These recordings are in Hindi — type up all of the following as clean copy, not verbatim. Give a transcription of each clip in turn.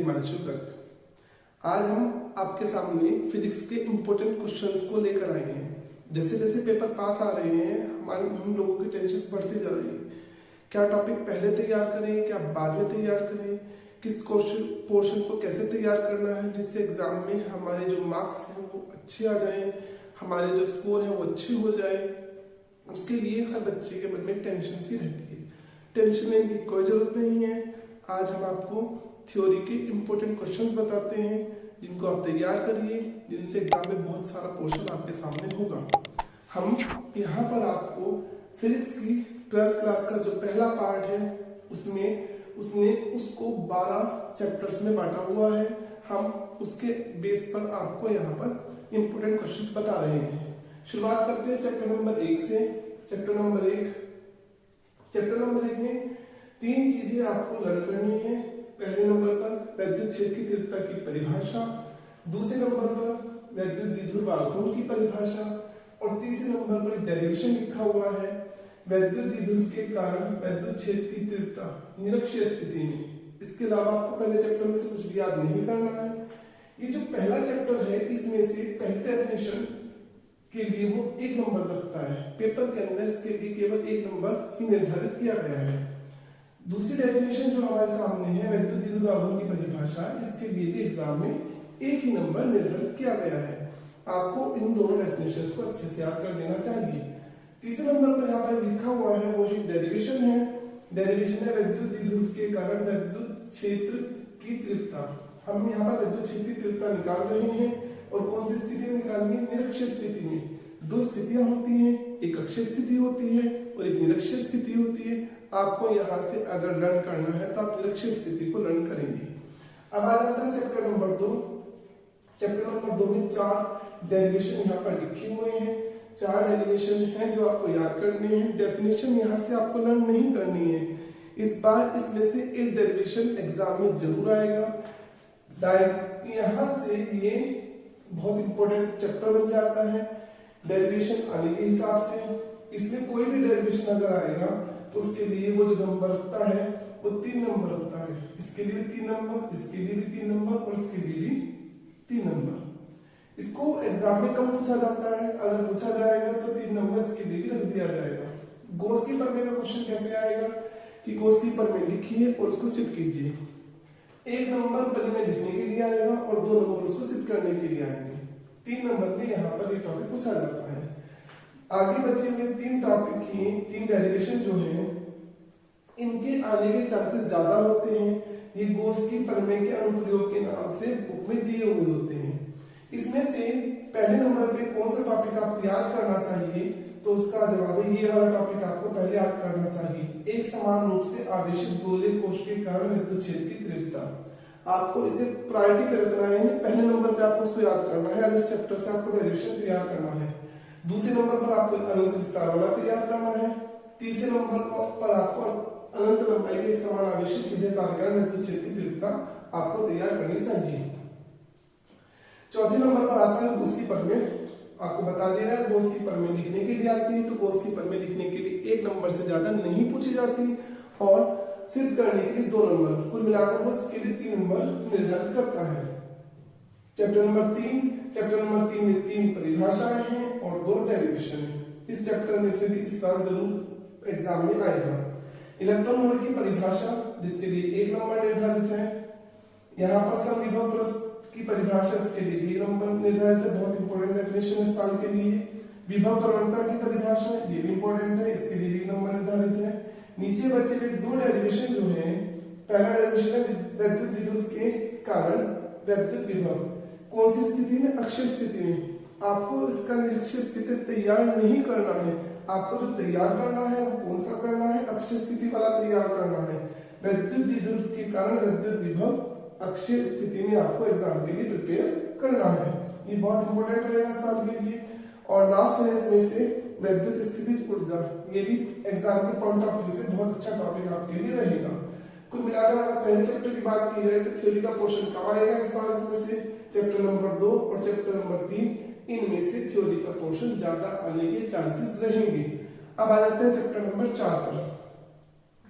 हिमांशु गर्ग। आज हम आपके सामने फिजिक्स के इम्पोर्टेंट क्वेश्चंस को लेकर आए हैं। जैसे जैसे पेपर पास आ रहे हैं हम लोगों की टेंशन बढ़ती जा रही है। क्या टॉपिक पहले तैयार करें, क्या बाद में तैयार करें, किस क्वेश्चन पोर्शन को कैसे तैयार करना है जिससे एग्जाम में हमारे जो मार्क्स हैं वो अच्छे आ जाएं, हमारे जो स्कोर है वो अच्छे हो जाए। उसके लिए हर बच्चे के मन में टेंशन सी रहती है। टेंशन लेने की कोई जरूरत नहीं है। आज हम आपको थ्योरी के इम्पोर्टेंट क्वेश्चंस बताते हैं जिनको आप तैयार करिए, जिनसे एग्जाम में बहुत सारा पोर्शन आपके सामने होगा। हम यहाँ पर आपको फिजिक्स की 12th क्लास का जो पहला पार्ट है उसने उसको 12 चैप्टर्स में बांटा हुआ है। हम उसके बेस पर आपको यहाँ पर इम्पोर्टेंट क्वेश्चंस बता रहे हैं। शुरुआत करते हैं चैप्टर नंबर 1 से। चैप्टर नंबर 1 में 3 चीजें आपको लर्न करनी है। पहले नंबर पर वैद्युत क्षेत्र की तीव्रता की परिभाषा, दूसरे नंबर पर वैद्युत द्विध्रुव आघूर्ण की परिभाषा और तीसरे नंबर पर डेरिवेशन लिखा हुआ है। वैद्युत द्विध्रुव के कारण वैद्युत क्षेत्र की तीव्रता निरक्षीय स्थिति में। इसके अलावा आपको पहले चैप्टर में से कुछ भी याद नहीं करना है। ये जो पहला चैप्टर है इसमें से पहले डेफिनेशन के लिए वो 1 नंबर रखता है। पेपर के अंदर इसके लिए केवल 1 नंबर ही निर्धारित किया गया है। दूसरी डेफिनेशन जो हमारे सामने है वैद्युत द्विध्रुव आघूर्ण की परिभाषा, इसके लिए भी एग्जाम में 1 ही नंबर निर्धारित किया गया है। आपको इन दोनों डेफिनेशंस को अच्छे से याद कर लेना चाहिए। तीसरे नंबर पर यहाँ पर लिखा हुआ है वो एक डेरिवेशन है। डेरिवेशन है वैद्युत द्विध्रुव के कारण वैद्युत क्षेत्र की तीव्रता। हम यहाँ पर वैद्युत क्षेत्र की तीव्रता निकाल रहे हैं और कौन सी स्थिति में निकालेंगे? निरक्षीय स्थिति में। 2 स्थितियां होती हैं, एक अक्षीय स्थिति होती है और एक निरक्षीय स्थिति होती है। आपको यहाँ से अगर लर्न करना है तो आप निरक्षीय स्थिति को लर्न करेंगे। अब आ जाता है चैप्टर नंबर 2। चैप्टर नंबर 2 में 4 डेरिवेशन यहाँ पर लिखे हुए हैं। 4 डेरिवेशन हैं जो आपको याद करने हैं। डेफिनेशन यहाँ से आपको लर्न नहीं करनी है। इस बार इसमें से एक डेरिवेशन एग्जाम में जरूर आएगा। यहाँ से ये बहुत इंपॉर्टेंट चैप्टर बन जाता है डेरिवेशन आने के हिसाब से। इसमें कोई भी डेरिवेशन अगर आएगा तो उसके लिए वो जो नंबर रखता है वो 3 नंबर रखता है। इसके लिए भी 3 नंबर, इसके लिए भी 3 नंबर और इसके लिए भी 3 नंबर। इसको एग्जाम में कम पूछा जाता है। अगर पूछा जाएगा तो 3 नंबर इसके लिए भी रख दिया जाएगा। गॉस की प्रमेय का क्वेश्चन कैसे आएगा कि गॉस की प्रमेय लिखिए और उसको सिद्ध कीजिए। 1 नंबर परिमेय लिखने के लिए आएगा और 2 नंबर उसको सिद्ध करने के लिए आएंगे। 3 नंबर में यहाँ पर ये टॉपिक पूछा जाता है। आगे बचे हुए 3 टॉपिक की 3 डेरिवेशन जो है इनके आने के चांसेस ज्यादा होते हैं। ये गॉस की प्रमेय के अनुप्रयोग के नाम से बुक में दिए हुए होते हैं। इसमें से पहले नंबर पे कौन सा टॉपिक आपको याद करना चाहिए? तो उसका जवाब है ये वाला टॉपिक आपको पहले याद करना चाहिए। एक समान रूप से आवेशित गोलीय कोश के कारण विद्युत क्षेत्र की तीव्रता। आपको इसे प्रायोरिटी पे रखना है, पहले नंबर पे आपको उसको याद करना है। अगले चैप्टर से आपको डेरिवेशन तैयार करना है। दूसरे नंबर पर आपको अनंत विस्तार वाला तैयार करना है। तीसरे नंबर पर आपको अनंत लंबाई के समान आवेशित सीधे तालिका विद्युत क्षेत्र की तीव्रता आपको तैयार करनी चाहिए। चौथे नंबर पर आता है गॉस की प्रमेय। आपको बता दे रहा है गॉस की प्रमेय लिखने के लिए आती है, तो गॉस की प्रमेय लिखने के लिए 1 नंबर से ज्यादा नहीं पूछी जाती और सिद्ध करने के लिए 2 नंबर, कुल मिलाकर वो इसके लिए 3 नंबर निर्धारित करता है। चैप्टर नंबर 3 में 3 परिभाषाएं हैं और 2 डेरिवेशन है। इस चैप्टर में से भी इस साल जरूर एग्जाम में आएगा। इलेक्ट्रॉन वोल्ट की परिभाषा जिसके लिए 1 नंबर निर्धारित है। यहाँ पर समविभव पृष्ठ की परिभाषा इसके लिए 1 नंबर निर्धारित है। बहुत इंपॉर्टेंट डेफिनेशन है इस साल के लिए। विभव प्रवणता की परिभाषा ये भी इंपॉर्टेंट है, इसके लिए 1 नंबर निर्धारित है। नीचे बचे हुए 2 डेरिवेशन जो है, पहला डेरिवेशन है वैद्युत द्विध्रुव के कारण वैद्युत विभव। कौन सी स्थिति में? अक्षीय स्थिति में। आपको इसका निरीक्षण स्थिति तैयार नहीं करना है। आपको जो तैयार करना है वो कौन सा करना है? अक्षीय स्थिति वाला तैयार करना है। वैद्युत द्विध्रुव के कारण वैद्युत विभव अक्षीय स्थिति में आपको एग्जाम के लिए प्रिपेयर करना है। ये बहुत इंपॉर्टेंट रहेगा साल के लिए। और लास्ट है इसमें से वैद्युत स्थितिज ऊर्जा। ये भी एग्जाम के पॉइंट ऑफ व्यू से बहुत अच्छा टॉपिक आपके लिए रहेगा। कुल मिलाकर अगर पहले चैप्टर की बात की जाए तो थ्योरी का पोर्शन कम आएगा इस बार। इसमें से चैप्टर नंबर 2 और चैप्टर नंबर 3 इनमें से थ्योरी का पोर्शन ज्यादा आने के चांसेस रहेंगे। अब आ जाते हैं चैप्टर नंबर 4 पर।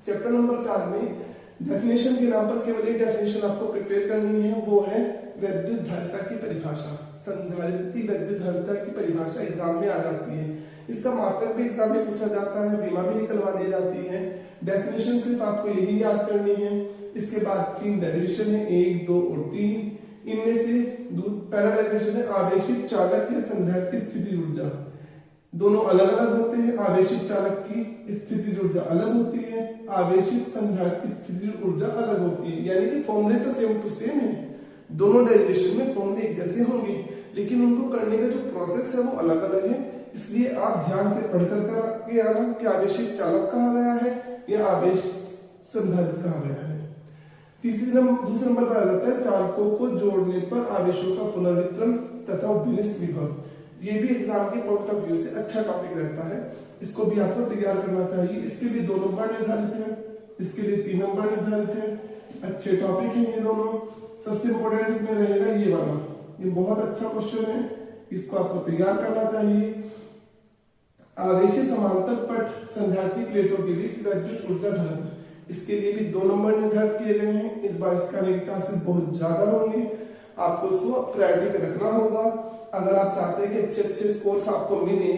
चैप्टर नंबर 4 में डेफिनेशन के नाम पर केवल एक डेफिनेशन आपको प्रिपेयर करनी है, वो है वैद्युत धारिता की परिभाषा। संधारित्र वैद्युत धारिता की परिभाषा एग्जाम में आ जाती है। इसका मात्रक भी एग्जाम में पूछा जाता है, बीमा भी निकलवा दी जाती है। डेफिनेशन सिर्फ आपको यही याद करनी है। इसके बाद 3 डेरिवेशन है, 1, 2 और 3। इनमें से पहला डेरिवेशन है आवेशित चालक या संधारित्र की स्थिति ऊर्जा। दोनों अलग अलग होते हैं। आवेशित चालक की स्थिति ऊर्जा अलग होती है, आवेशित संधारित्र की स्थिति ऊर्जा अलग होती है। यानी कि फॉर्मूले तो सेम टू सेम है, दोनों डेरिवेशन में फॉर्मूले एक जैसे होंगे, लेकिन उनको करने का जो प्रोसेस है वो अलग अलग है। इसलिए आप ध्यान से पढ़कर के आना कि आवेशित चालक कहा गया है या आवेश संधारित्र कहा गया है। दूसरे नंबर पर आ जाता है चालकों को जोड़ने पर आवेशों का पुनर्वितरण तथा विनिष्ट विभव। ये भी एग्जाम के पॉइंट ऑफ व्यू से अच्छा टॉपिक रहता है, इसको भी आपको तैयार करना चाहिए। इसके लिए 2 नंबर निर्धारित है, इसके लिए 3 नंबर निर्धारित है। अच्छे टॉपिक है ये दोनों। सबसे इंपोर्टेंट इसमें रहेगा ये वाला, ये बहुत अच्छा क्वेश्चन है, इसको आपको तैयार करना चाहिए। आवेशी समांतर पट संधारित्र प्लेटों के बीच वैद्युत ऊर्जा घनत्व, इसके लिए भी 2 नंबर निर्धारित किए गए हैं। इस बार इसका आने के चांसेस बहुत ज्यादा होंगे, आपको इसको प्रायोरिटी पे रखना होगा। अगर आप चाहते हैं कि अच्छे अच्छे स्कोर्स आपको मिले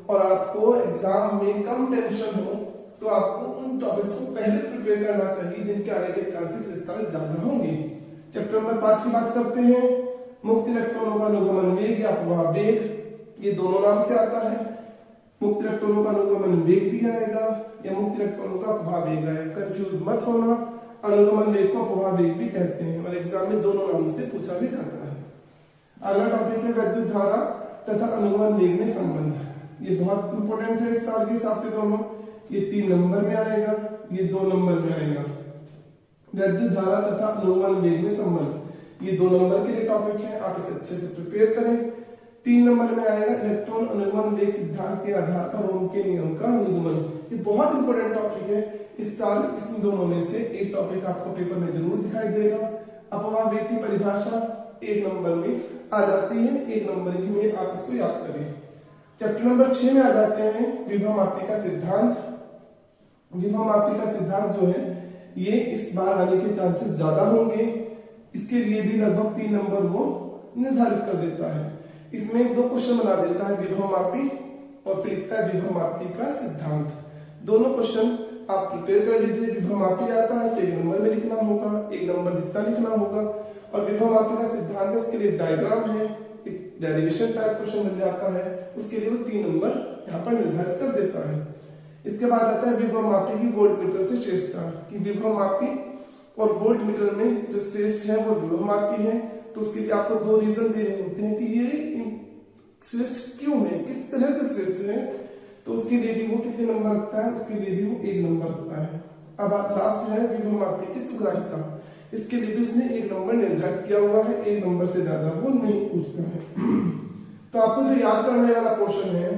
और आपको एग्जाम में कम टेंशन हो, तो आपको उन टॉपिक्स को पहले प्रिपेयर करना चाहिए जिनके आने के चांसेस इस साल ज्यादा होंगे। चैप्टर नंबर 5 की बात करते हैं। मुक्त इलेक्ट्रॉनों का अनुगमन वेग या प्रवाह वेग, ये दोनों नाम से आता है। मुक्त इलेक्ट्रॉनों का अनुगमन वेग भी आएगा या मुक्त इलेक्ट्रॉनों का प्रवाह वेग आएगा, कंफ्यूज मत होना। अनुगमन वेग को प्रवाह वेग भी कहते हैं और एग्जाम में दोनों नाम से पूछा भी जाता है। अगला टॉपिक है वैद्युत धारा तथा अनुगमन वेग में संबंध। ये बहुत इंपॉर्टेंट है इस साल के हिसाब से दोनों। ये 3 नंबर में आएगा, ये 2 नंबर में आएगा। वैद्युत धारा तथा अनुगमन वेग में संबंध, ये 2 नंबर के लिए टॉपिक है, आप इसे अच्छे से प्रिपेयर करें। 3 नंबर में आएगा इलेक्ट्रॉन अनुगमन वेग सिद्धांत के आधार पर ओम के नियम का अनुगमन। ये बहुत इंपॉर्टेंट टॉपिक है इस साल। इन दोनों में से एक टॉपिक आपको पेपर में जरूर दिखाई देगा। अपवाह वेग की परिभाषा 1 नंबर में आ जाती है, 1 नंबर ही में आप इसको याद करें। चैप्टर नंबर 6 में आ जाते हैं विभवमापी का सिद्धांत। विभवमापी का सिद्धांत जो है ये इस बार आने के चांसेस ज्यादा होंगे, इसके लिए भी लगभग 3 नंबर वो निर्धारित कर देता है। इसमें 2 क्वेश्चन बना देता है, विभवमापी और फिर लिखता है विभवमापी का सिद्धांत। दोनों क्वेश्चन आप प्रिपेयर कर लीजिए। विभवमापी आता है तो 1 नंबर में लिखना होगा, 1 नंबर जितना लिखना होगा। और विभवमापी का सिद्धांत है, उसके लिए डायग्राम है, एक डेरिवेशन टाइप क्वेश्चन बन जाता है, उसके लिए वो 3 नंबर यहाँ पर निर्धारित कर देता है। इसके बाद आता है विभवमापी की वोल्टमीटर से श्रेष्ठता, कि विभवमापी और वोल्टमीटर में जो श्रेष्ठ है वो विभवमापी है। तो उसके लिए आपको 2 रीजन देने होते हैं कि ये श्रेष्ठ क्यों है, किस तरह से श्रेष्ठ है। तो उसके लिए भी वो कितने नंबर रखता है, उसके लिए भी वो 1 नंबर रखता है। अब लास्ट है विभवमापी की सुग्राह्यता, इसके लिए भी उसने 1 नंबर निर्धारित किया हुआ है, 1 नंबर से ज्यादा वो नहीं पूछता है। तो आपको जो याद करने वाला पोर्शन है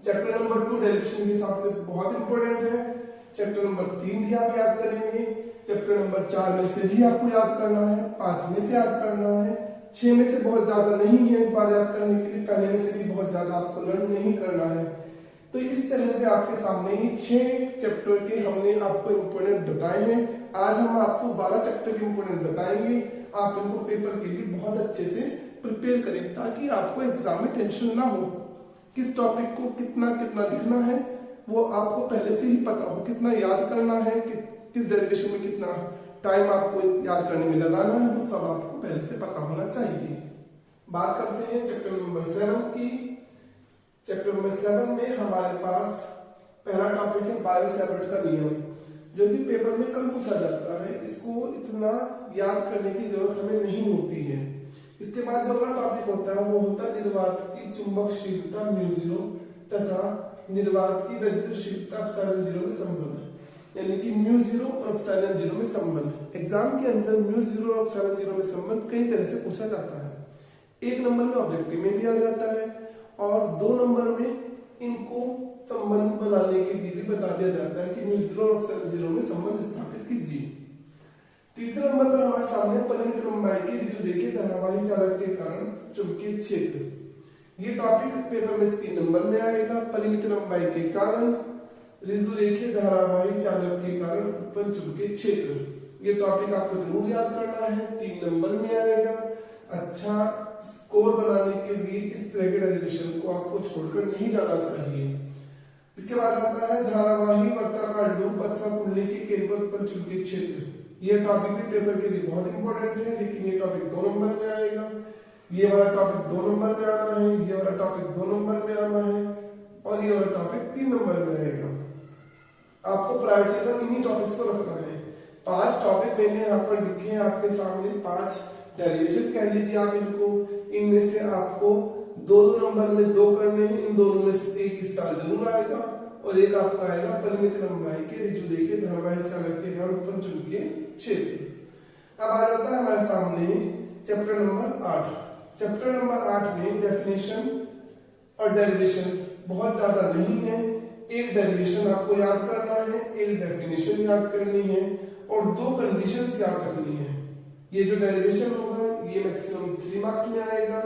चैप्टर नंबर 2 डेरिवेशन के हिसाब से बहुत इंपॉर्टेंट है। चैप्टर नंबर 3 भी आप याद करेंगे, चैप्टर नंबर 4 में से भी आपको याद करना है, 5 में से याद करना है, 6 में से बहुत ज्यादा नहीं है इस बार याद करने के लिए, पहले में से भी बहुत ज्यादा आपको लर्न नहीं करना है। तो इस तरह से आपके सामने ही 6 चैप्टर के हमने आपको इम्पोर्टेंट बताए हैं। आज हम आपको 12 चैप्टर के इम्पोर्टेंट बताएंगे। आप इनको पेपर के लिए बहुत अच्छे से प्रिपेयर करें ताकि आपको एग्जाम में टेंशन ना हो। किस टॉपिक को कितना कितना लिखना है वो आपको पहले से ही पता हो, कितना याद करना है, किस डेरिवेशन में कितना टाइम आपको याद करने में लगाना है, वो सब आपको पहले से पता होना चाहिए। बात करते हैं चैप्टर नंबर 7 की। चैप्टर नंबर 7 में हमारे पास पहला टॉपिक है बायो-सैवर्ट का नियम, जो कि पेपर में कम पूछा जाता है। इसको इतना याद करने की जरूरत हमें नहीं होती है। इसके बाद जो अगला टॉपिक होता है वो होता है निर्वात की चुंबकशीलता μ0 तथा निर्वात की विद्युतशीलता ε0 में संबंध, यानी कि μ0 और ε0 में संबंध। एग्जाम के अंदर μ0 और ε0 में संबंध कई तरह से पूछा जाता है। 1 नंबर में ऑब्जेक्टिव में भी आ जाता है और 2 नंबर में इनको संबंध बनाने के लिए भी बता दिया जाता है कि μ0 और ε0 में संबंध स्थापित कीजिए। तीसरे नंबर पर हमारे सामने परिमित लंबाई के ऋजुरेखीय धारावाही चालक के कारण चुंबकीय क्षेत्र। ये टॉपिक पेपर में 3 नंबर में आएगा। परिमित लंबाई के कारण ऋजु रेखीय धारावाही चालक के कारण उत्पन्न चुंबकीय क्षेत्र। ये टॉपिक आपको जरूर याद करना है, 3 नंबर में आएगा। अच्छा स्कोर बनाने के लिए इस तरह के डेरिवेशन को आपको छोड़कर नहीं जाना चाहिए। इसके बाद आता है धारावाही वर्ताकार लूप अथवा कुंडली के केंद्र पर उत्पन्न चुंबकीय क्षेत्र। ये टॉपिक भी पेपर के लिए बहुत इंपॉर्टेंट है, लेकिन ये टॉपिक 2 नंबर में आएगा। ये वाला टॉपिक 2 नंबर में आना है, ये वाला टॉपिक 2 नंबर में आना है और ये वाला टॉपिक 3 नंबर में आएगा। आपको प्रायोरिटी पर इन्हीं टॉपिक्स को रखना है। 5 टॉपिक मैंने यहाँ पर लिखे हैं आपके सामने, 5 डेरिवेशन कह लीजिए आप इनको। इनमें से आपको 2-2 नंबर में 2 करने हैं। इन दोनों में से एक इस साल जरूर आएगा और एक आपका आएगा परिमित लंबाई के ऋजु रेखीय धारावाही चालक के कारण उत्पन्न चुंबकीय क्षेत्र। अब आ जाता है हमारे सामने चैप्टर नंबर 8। चैप्टर नंबर 8 में डेफिनेशन और डेरिवेशन बहुत ज्यादा नहीं है। एक डेरिवेशन आपको याद करना है, एक डेफिनेशन याद करनी है और 2 कंडीशंस याद रखनी है। ये जो डेरिवेशन होगा ये मैक्सिमम 3 मार्क्स में आएगा,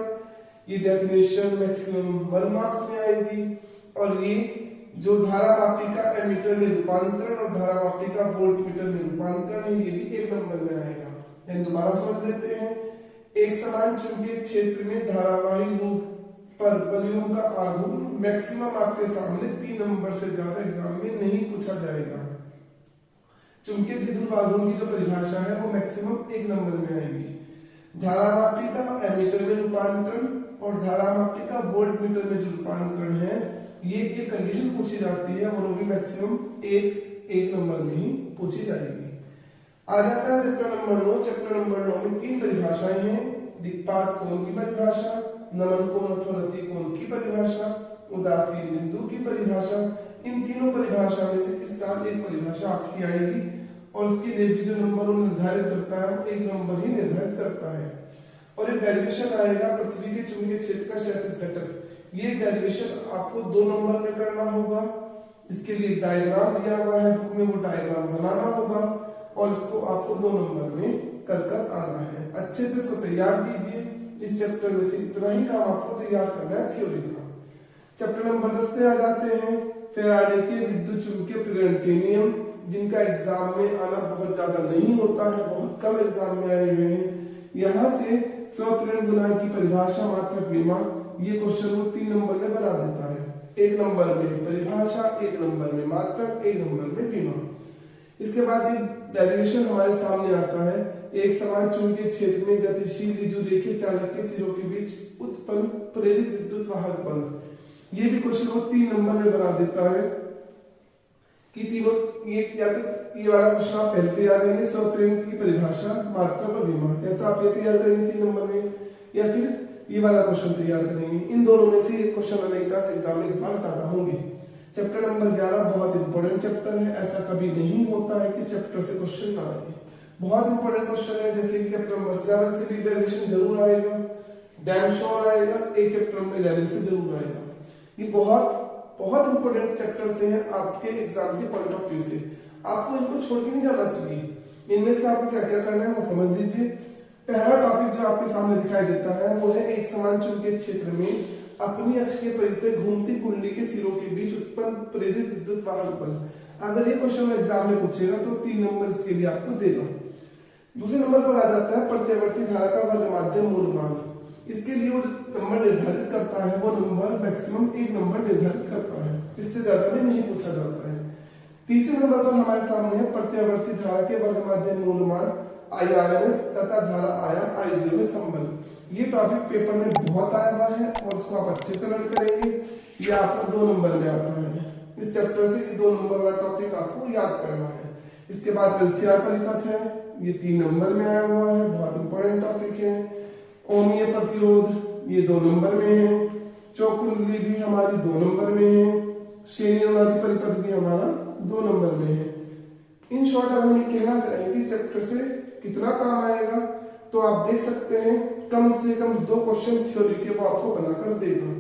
ये डेफिनेशन मैक्सिमम 1 मार्क्स में आएगी और ये जो धारामापी का एमीटर में रूपांतरण और धारामापी का वोल्टमीटर में रूपांतरण है ये भी 1 नंबर में आएगा। दोबारा समझ लेते हैं। एक समान चुंबकीय क्षेत्र में धारावाही लूप पर बलून का आघूर्ण मैक्सिमम आपके सामने 3 नंबर से ज्यादा एग्जाम में नहीं पूछा जाएगा। चुंबकीय द्विध्रुव आघूर्ण की जो परिभाषा है वो मैक्सिमम 1 नंबर में आएगी। धारामापी का एमीटर में रूपांतरण और धारामापी का वोल्टमीटर में जो रूपांतरण है ये एक कंडीशन पूछी जाती है और वो भी मैक्सिमम 1 नंबर में ही पूछी जाएगी। आ जाता है चैप्टर नंबर 9। चैप्टर नंबर 9 में 3 परिभाषाएं हैं। दिक्पात कोण की परिभाषा, नमन कोण अथवा रति कोण की परिभाषा, उदासीन बिंदु की परिभाषा। इन तीनों परिभाषा में से इस साल एक परिभाषा आपकी आएगी और उसके लिए भी जो नंबर वो निर्धारित करता है वो 1 नंबर ही निर्धारित करता है। और एक डेरिवेशन आएगा पृथ्वी के चुंबकीय क्षेत्र का क्षैतिज घटक। ये डेरिवेशन आपको 2 नंबर में करना होगा। इसके लिए डायग्राम दिया हुआ है बुक में, वो डायग्राम बनाना होगा और इसको आपको 2 नंबर में कर आना है। अच्छे से इसको तैयार कीजिए। इस चैप्टर में से इतना ही काम आपको तैयार करना है थ्योरी का। चैप्टर नंबर 10 पे आ जाते हैं फैराडे के विद्युत चुंबकीय प्रेरण के नियम, जिनका एग्जाम में आना बहुत ज्यादा नहीं होता है, बहुत कम एग्जाम में आए हुए हैं। यहाँ से स्वप्रेरण गुणांक की परिभाषा, मात्रक, विमा, ये क्वेश्चन वो 3 नंबर में बना देता है। 1 नंबर में परिभाषा, 1 नंबर में मात्रक, 1 नंबर में विमा। इसके बाद एक डेरिवेशन हमारे सामने आता है। एक समान चुंबकीय क्षेत्र में गतिशील ऋजु रेखीय चालक के सिरों के बीच उत्पन्न प्रेरित विद्युत वाहक बल। ये भी क्वेश्चन वो 3 नंबर में बना देता है कि तीनों ये या तो ये वाला क्वेश्चन आप पहले तैयार करेंगे, स्वप्रेरण की परिभाषा, मात्रक और विमा, या तो आप ये तैयार करेंगे 3 नंबर में या फिर ये वाला क्वेश्चन तैयार करेंगे। इन दोनों में से एक क्वेश्चन आने के चांस एग्जाम में इस बार ज्यादा होंगे। चैप्टर नंबर 11 बहुत इंपॉर्टेंट चैप्टर है। ऐसा कभी नहीं होता है कि चैप्टर से क्वेश्चन ना आए। बहुत इंपॉर्टेंट क्वेश्चन है, जैसे कि चैप्टर नंबर 7 से भी डेरिवेशन जरूर आएगा, डैम श्योर आएगा, एक चैप्टर नंबर 11 से जरूर आएगा। ये बहुत इंपॉर्टेंट चैप्टर से है आपके एग्जाम के पॉइंट ऑफ व्यू से। आपको इनको छोड़ के नहीं जाना चाहिए। इनमें से आपको क्या क्या करना है वो समझ लीजिए। पहला टॉपिक जो आपके सामने दिखाई देता है वो है एक समान चुंबकीय क्षेत्र में अपनी अक्ष के परितः घूमती कुंडली के सिरों के बीच उत्पन्न प्रेरित विद्युत वाहक बल। अगर ये क्वेश्चन एग्जाम में पूछेगा तो 3 नंबर इसके लिए आपको देगा। दूसरे नंबर पर आ जाता है प्रत्यावर्ती धारा का वर्ग माध्यम मूल मान। इसके लिए वो जो नंबर निर्धारित करता है वो नंबर मैक्सिमम 1 नंबर निर्धारित करता है, इससे ज्यादा में नहीं पूछा जाता है। तीसरे नंबर पर हमारे सामने है प्रत्यावर्ती धारा के वर्ग माध्यम मूल मान IRMS तथा धारा आयाम I0 में संबंध। ये टॉपिक पेपर में बहुत आया हुआ है और उसको आप अच्छे से लर्न करेंगे। ये आपका 2 नंबर में आता है। इस चैप्टर से ये 2 नंबर वाला टॉपिक आपको याद करना है। इसके बाद LCR परिपथ है, ये 3 नंबर में आया हुआ है, बहुत इंपॉर्टेंट टॉपिक है। ओमीय प्रतिरोध ये 2 नंबर में है। चौकुंडली भी हमारी 2 नंबर में है। श्रेणी अनुनादी परिपथ भी हमारा 2 नंबर में है। इन शॉर्ट अगर हम कहना चाहेंगे इस चैप्टर से कितना काम आएगा तो आप देख सकते हैं कम से कम 2 क्वेश्चन थ्योरी के वो आपको बनाकर देगा।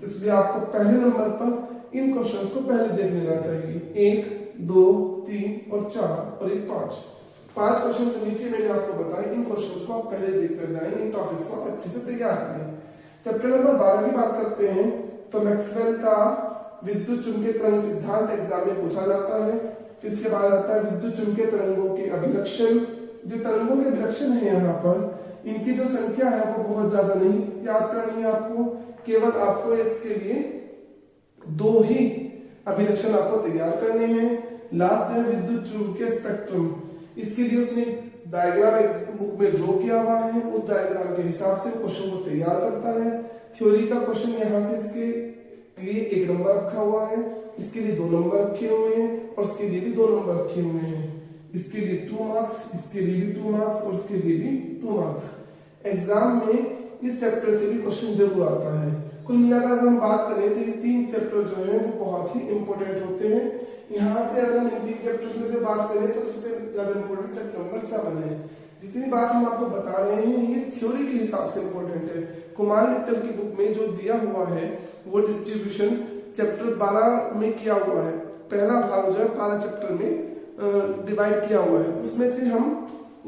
इसलिए आपको पहले नंबर पर इन क्वेश्चंस को पहले देख लेना चाहिए। 1, 2, 3 और 4 और एक 5 क्वेश्चन तो नीचे मैंने आपको बताया। इन क्वेश्चंस को आप पहले देखकर जाएं, इन टॉपिक्स को आप अच्छे से तैयार करें। चैप्टर नंबर 12 की बात करते हैं तो मैक्सवेल का विद्युत चुंबकीय तरंग सिद्धांत एग्जाम में पूछा जाता है। फिर इसके बाद आता है विद्युत चुंबकीय तरंगों के अभिलक्षण। जो तरंगों के अभिलक्षण है यहाँ पर इनकी जो संख्या है वो बहुत ज्यादा नहीं याद करनी है आपको, केवल आपको इसके लिए 2 ही अभिलक्षण आपको तैयार करने हैं। लास्ट है विद्युत चुंबकीय स्पेक्ट्रम, इसके लिए उसने डायग्राम बुक में ड्रॉ किया हुआ है, उस डायग्राम के हिसाब से क्वेश्चन को तैयार करता है। थ्योरी का क्वेश्चन यहाँ से इसके लिए 1 नंबर रखा हुआ है, इसके लिए 2 नंबर रखे हुए हैं और इसके लिए भी 2 नंबर रखे हुए हैं। इसके लिए 2 मार्क्स, इसके लिए भी 2 मार्क्स और इसके लिए भी 2 मार्क्स। एग्जाम में इस चैप्टर से भी क्वेश्चन जरूर आता है। कुल मिलाकर अगर हम बात करें तो ये 3 चैप्टर जो है वो बहुत ही इंपॉर्टेंट होते हैं। यहाँ से अगर हम इन 3 चैप्टर्स में से बात करें तो सबसे ज्यादा इंपॉर्टेंट चैप्टर नंबर 7 है। जितनी बात हम आपको बता रहे हैं ये थ्योरी के हिसाब से इंपॉर्टेंट है। कुमार मित्तल की बुक में जो दिया हुआ है वो डिस्ट्रीब्यूशन चैप्टर 12 में किया हुआ है। पहला भाग जो है 12 चैप्टर में डिवाइड किया हुआ है, उसमें से हम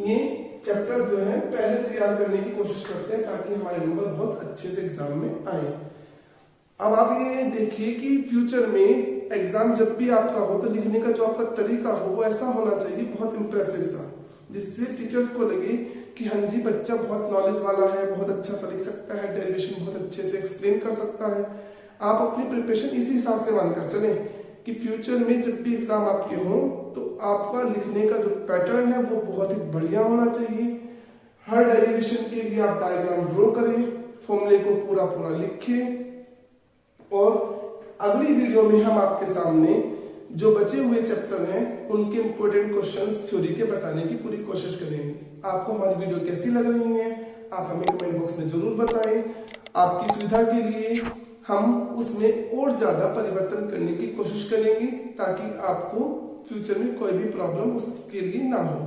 ये चैप्टर जो है पहले तैयार करने की कोशिश करते हैं ताकि हमारे नंबर बहुत अच्छे से एग्जाम में आए। अब आप ये देखिए कि फ्यूचर में एग्जाम जब भी आपका हो तो लिखने का जो आपका तरीका हो वो ऐसा होना चाहिए बहुत इंप्रेसिव सा, जिससे टीचर्स को लगे कि हाँ जी बच्चा बहुत नॉलेज वाला है, बहुत अच्छा सा लिख सकता है, डेरिवेशन बहुत अच्छे से एक्सप्लेन कर सकता है। आप अपनी प्रिपरेशन इसी हिसाब से मानकर चलें कि फ्यूचर में जब भी एग्जाम आपके हो तो आपका लिखने का जो पैटर्न है वो बहुत ही बढ़िया होना चाहिए। हर डेरिवेशन के लिए आप डायग्राम ड्रॉ करें, फॉर्मूले को पूरा पूरा लिखें और अगली वीडियो में हम आपके सामने जो बचे हुए चैप्टर हैं उनके इंपोर्टेंट क्वेश्चंस थ्योरी के बताने की पूरी कोशिश करेंगे। आपको हमारी वीडियो कैसी लग रही है आप हमें कमेंट बॉक्स में जरूर बताएं। आपकी सुविधा के लिए हम उसमें और ज्यादा परिवर्तन करने की कोशिश करेंगे ताकि आपको फ्यूचर में कोई भी प्रॉब्लम उसके लिए ना हो।